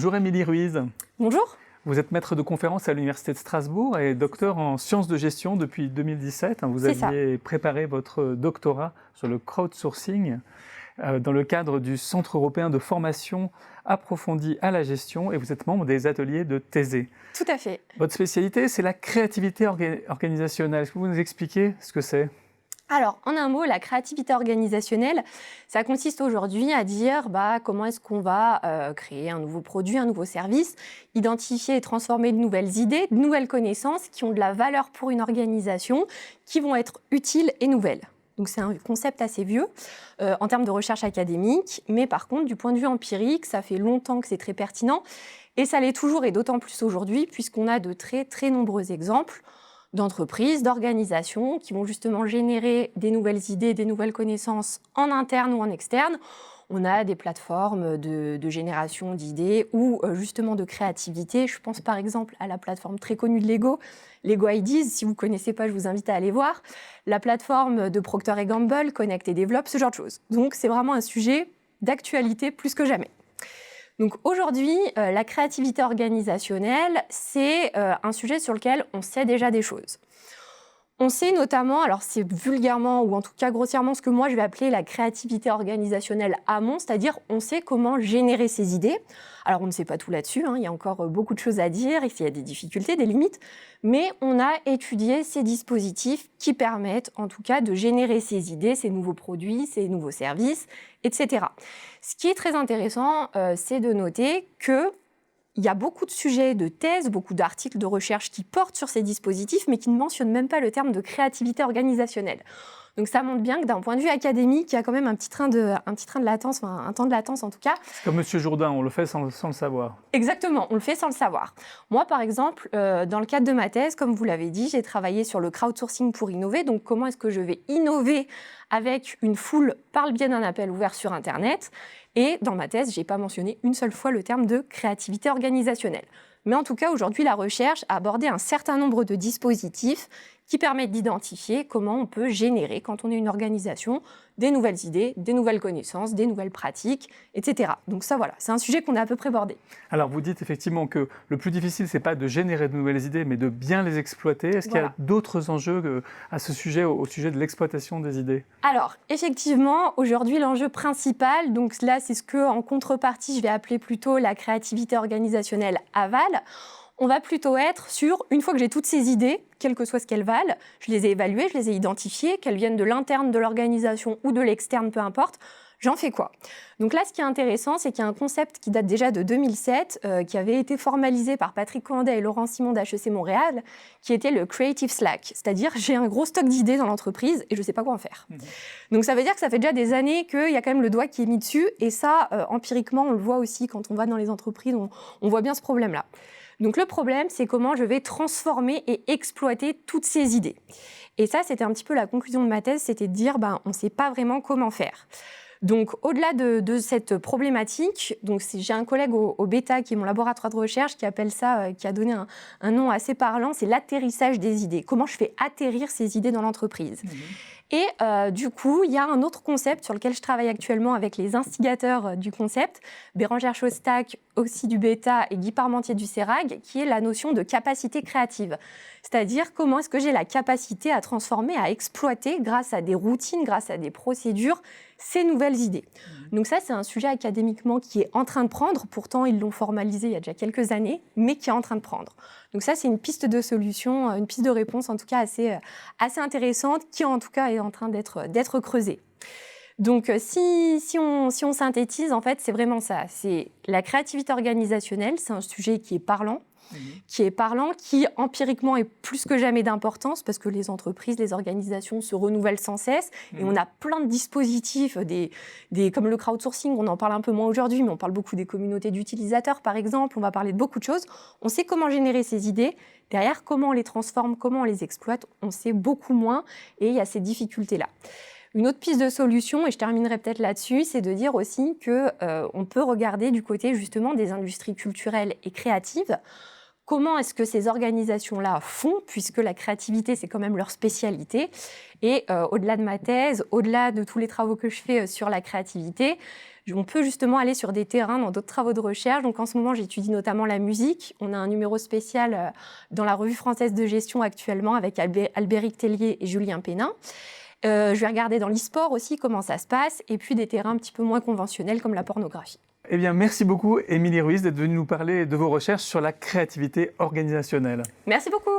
Bonjour Émilie Ruiz. Bonjour. Vous êtes maître de conférence à l'Université de Strasbourg et docteur en sciences de gestion depuis 2017. Vous aviez préparé votre doctorat sur le crowdsourcing dans le cadre du Centre européen de formation approfondie à la gestion et vous êtes membre des ateliers de Thésée. Tout à fait. Votre spécialité, c'est la créativité organisationnelle. Est-ce que vous nous expliquez ce que c'est ? Alors, en un mot, la créativité organisationnelle, ça consiste aujourd'hui à dire comment est-ce qu'on va créer un nouveau produit, un nouveau service, identifier et transformer de nouvelles idées, de nouvelles connaissances qui ont de la valeur pour une organisation, qui vont être utiles et nouvelles. Donc c'est un concept assez vieux en termes de recherche académique, mais par contre, du point de vue empirique, ça fait longtemps que c'est très pertinent et ça l'est toujours et d'autant plus aujourd'hui puisqu'on a de très très nombreux exemples d'entreprises, d'organisations qui vont justement générer des nouvelles idées, des nouvelles connaissances en interne ou en externe. On a des plateformes de génération d'idées ou justement de créativité. Je pense par exemple à la plateforme très connue de Lego, Lego Ideas. Si vous ne connaissez pas, je vous invite à aller voir. La plateforme de Procter & Gamble, Connect et Develop, ce genre de choses. Donc c'est vraiment un sujet d'actualité plus que jamais. Donc aujourd'hui, la créativité organisationnelle, c'est un sujet sur lequel on sait déjà des choses. On sait notamment, alors c'est vulgairement ou en tout cas grossièrement ce que moi je vais appeler la créativité organisationnelle amont, c'est-à-dire on sait comment générer ses idées. Alors on ne sait pas tout là-dessus, il y a encore beaucoup de choses à dire, il y a des difficultés, des limites, mais on a étudié ces dispositifs qui permettent en tout cas de générer ces idées, ces nouveaux produits, ces nouveaux services, etc. Ce qui est très intéressant, c'est de noter que il y a beaucoup de sujets de thèse, beaucoup d'articles de recherche qui portent sur ces dispositifs, mais qui ne mentionnent même pas le terme de créativité organisationnelle. Donc ça montre bien que d'un point de vue académique, il y a quand même un petit train de latence, un temps de latence en tout cas. C'est comme Monsieur Jourdain, on le fait sans le savoir. Exactement, on le fait sans le savoir. Moi, par exemple, dans le cadre de ma thèse, comme vous l'avez dit, j'ai travaillé sur le crowdsourcing pour innover. Donc comment est-ce que je vais innover avec une foule par le biais d'un appel ouvert sur Internet ? Et dans ma thèse, je n'ai pas mentionné une seule fois le terme de créativité organisationnelle. Mais en tout cas, aujourd'hui, la recherche a abordé un certain nombre de dispositifs qui permettent d'identifier comment on peut générer, quand on est une organisation, des nouvelles idées, des nouvelles connaissances, des nouvelles pratiques, etc. Donc ça, voilà, c'est un sujet qu'on a à peu près abordé. Alors, vous dites effectivement que le plus difficile, ce n'est pas de générer de nouvelles idées, mais de bien les exploiter. Est-ce qu'il y a d'autres enjeux à ce sujet, au sujet de l'exploitation des idées ? Alors, effectivement, aujourd'hui, l'enjeu principal, donc là, c'est ce que, en contrepartie, je vais appeler plutôt la créativité organisationnelle aval. On va plutôt être sur, une fois que j'ai toutes ces idées, quel que soit ce qu'elles valent, je les ai évaluées, je les ai identifiées, qu'elles viennent de l'interne de l'organisation ou de l'externe, peu importe, j'en fais quoi ? Donc là, ce qui est intéressant, c'est qu'il y a un concept qui date déjà de 2007, qui avait été formalisé par Patrick Cohandet et Laurent Simon d'HEC Montréal, qui était le Creative Slack, c'est-à-dire j'ai un gros stock d'idées dans l'entreprise et je ne sais pas quoi en faire. Donc ça veut dire que ça fait déjà des années qu'il y a quand même le doigt qui est mis dessus, et ça, empiriquement, on le voit aussi quand on va dans les entreprises, on voit bien ce problème-là. Donc le problème, c'est comment je vais transformer et exploiter toutes ces idées. Et ça, c'était un petit peu la conclusion de ma thèse, c'était de dire, on ne sait pas vraiment comment faire. Donc, au-delà de cette problématique, donc j'ai un collègue au Beta, qui est mon laboratoire de recherche, qui appelle ça, qui a donné un nom assez parlant, c'est l'atterrissage des idées. Comment je fais atterrir ces idées dans l'entreprise ? Et du coup, il y a un autre concept sur lequel je travaille actuellement avec les instigateurs du concept, Bérangère Chostak, aussi du Beta, et Guy Parmentier du CERAG, qui est la notion de capacité créative. C'est-à-dire comment est-ce que j'ai la capacité à transformer, à exploiter, grâce à des routines, grâce à des procédures, ces nouvelles idées. Donc ça, c'est un sujet académiquement qui est en train de prendre, pourtant ils l'ont formalisé il y a déjà quelques années, mais qui est en train de prendre. Donc ça, c'est une piste de solution, une piste de réponse en tout cas assez intéressante, qui en tout cas est en train d'être creusée. Donc si on synthétise, en fait, c'est vraiment ça. C'est la créativité organisationnelle, c'est un sujet qui est parlant, qui empiriquement est plus que jamais d'importance parce que les entreprises, les organisations se renouvellent sans cesse et on a plein de dispositifs, comme le crowdsourcing, on en parle un peu moins aujourd'hui, mais on parle beaucoup des communautés d'utilisateurs par exemple, on va parler de beaucoup de choses. On sait comment générer ces idées, derrière comment on les transforme, comment on les exploite, on sait beaucoup moins et il y a ces difficultés-là. Une autre piste de solution, et je terminerai peut-être là-dessus, c'est de dire aussi qu'on peut regarder du côté justement des industries culturelles et créatives. Comment est-ce que ces organisations-là font, puisque la créativité, c'est quand même leur spécialité. Et au-delà de ma thèse, au-delà de tous les travaux que je fais sur la créativité, on peut justement aller sur des terrains dans d'autres travaux de recherche. Donc en ce moment, j'étudie notamment la musique. On a un numéro spécial dans la Revue française de gestion actuellement avec Albéric Tellier et Julien Pénin. Je vais regarder dans l'e-sport aussi comment ça se passe, et puis des terrains un petit peu moins conventionnels comme la pornographie. Eh bien, merci beaucoup, Émilie Ruiz, d'être venue nous parler de vos recherches sur la créativité organisationnelle. Merci beaucoup.